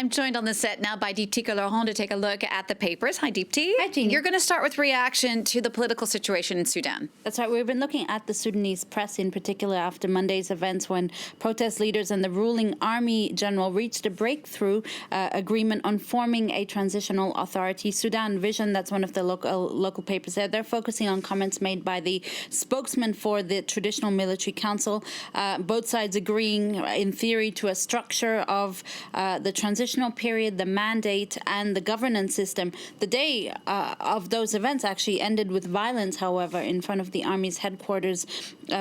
I'm joined on the set now by Viktor to take a look at the papers. Hi, Deepti. Hi, Jeannie. You're going to start with reaction to the political situation in Sudan. That's right. We've been looking at the Sudanese press in particular after Monday's events when protest leaders and the ruling army general reached a breakthrough agreement on forming a transitional authority. Sudan Vision, that's one of the local papers there. They're focusing on comments made by the spokesman for the Traditional Military Council. Both sides agreeing in theory to a structure of the transitional period, the mandate, and the governance system. The day of those events actually ended with violence, however, in front of the army's headquarters,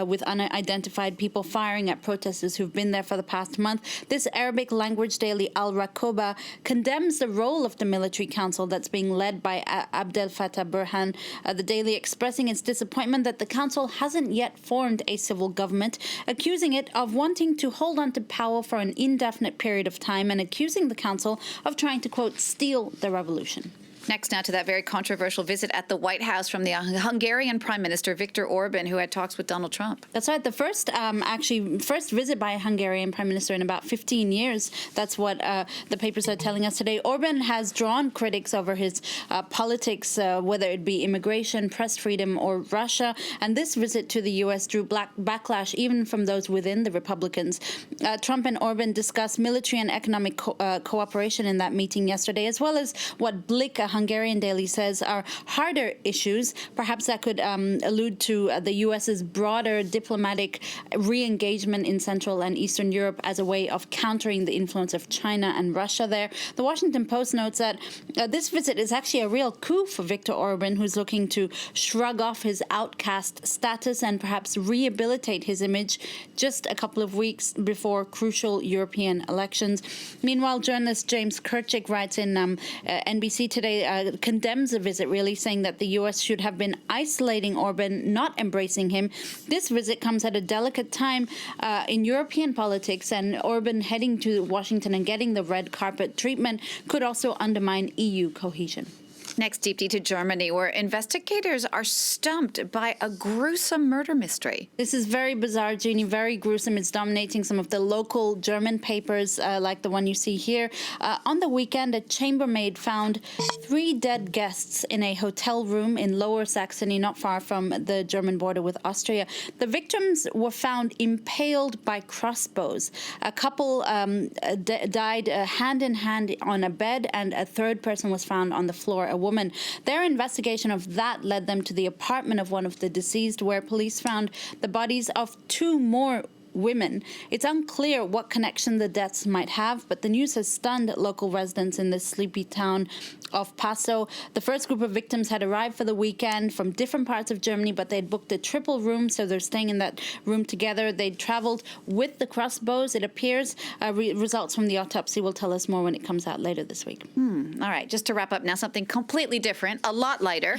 with unidentified people firing at protesters who've been there for the past month. This Arabic language daily, Al Rakoba, condemns the role of the military council that's being led by Abdel Fattah Burhan, the daily expressing its disappointment that the council hasn't yet formed a civil government, accusing it of wanting to hold on to power for an indefinite period of time and accusing the council of trying to, quote, steal the revolution. Next now to that very controversial visit at the White House from the Hungarian Prime Minister Viktor Orban, who had talks with Donald Trump. That's right. The first visit by a Hungarian Prime Minister in about 15 years. That's what the papers are telling us today. Orban has drawn critics over his politics, whether it be immigration, press freedom, or Russia. And this visit to the U.S. drew backlash even from those within the Republicans. Trump and Orban discussed military and economic cooperation in that meeting yesterday, as well as what Blick, a Hungarian daily, says are harder issues. Perhaps that could allude to the U.S.'s broader diplomatic re-engagement in Central and Eastern Europe as a way of countering the influence of China and Russia there. The Washington Post notes that this visit is actually a real coup for Viktor Orban, who's looking to shrug off his outcast status and perhaps rehabilitate his image just a couple of weeks before crucial European elections. Meanwhile, journalist James Kirchick writes in NBC today, condemns the visit, really saying that the U.S. should have been isolating Orban, not embracing him. This visit comes at a delicate time in European politics, and Orban heading to Washington and getting the red carpet treatment could also undermine EU cohesion. Next, Deepti, to Germany, where investigators are stumped by a gruesome murder mystery. This is very bizarre, Jeannie, very gruesome. It's dominating some of the local German papers, like the one you see here. On the weekend, a chambermaid found 3 dead guests in a hotel room in Lower Saxony, not far from the German border with Austria. The victims were found impaled by crossbows. A couple died hand in hand on a bed, and a third person was found on the floor, a woman. Their investigation of that led them to the apartment of one of the deceased, where police found the bodies of 2 more women. It's unclear what connection the deaths might have, but the news has stunned local residents in this sleepy town of Passau. The first group of victims had arrived for the weekend from different parts of Germany, but they'd booked a triple room, so they're staying in that room together. They'd traveled with the crossbows, it appears. Results from the autopsy will tell us more when it comes out later this week. All right, just to wrap up now, something completely different, a lot lighter.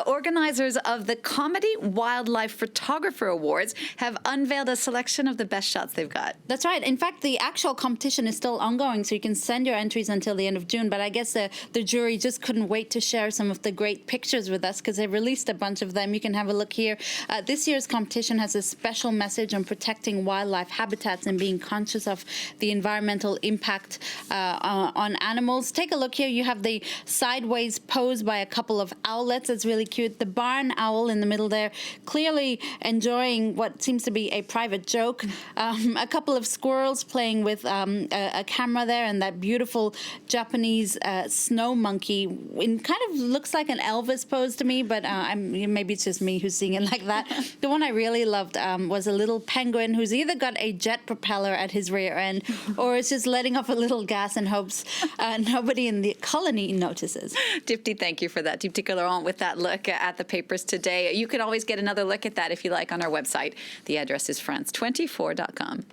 Organizers of the Comedy Wildlife Photographer Awards have unveiled a selection of the best shots they've got. That's right. In fact, the actual competition is still ongoing, so you can send your entries until the end of June. But I guess the jury just couldn't wait to share some of the great pictures with us because they released a bunch of them. You can have a look here. This year's competition has a special message on protecting wildlife habitats and being conscious of the environmental impact on animals. Take a look here. You have the sideways pose by a couple of owlets. It's really cute. The barn owl in the middle there, clearly enjoying what seems to be a private joke. A couple of squirrels playing with a camera there, and that beautiful Japanese snow monkey. It kind of looks like an Elvis pose to me, but maybe it's just me who's seeing it like that. The one I really loved was a little penguin who's either got a jet propeller at his rear end or is just letting off a little gas and hopes nobody in the colony notices. Deepti, thank you for that. Deepti with that look at the papers today. You can always get another look at that if you like on our website. The address is France24.com.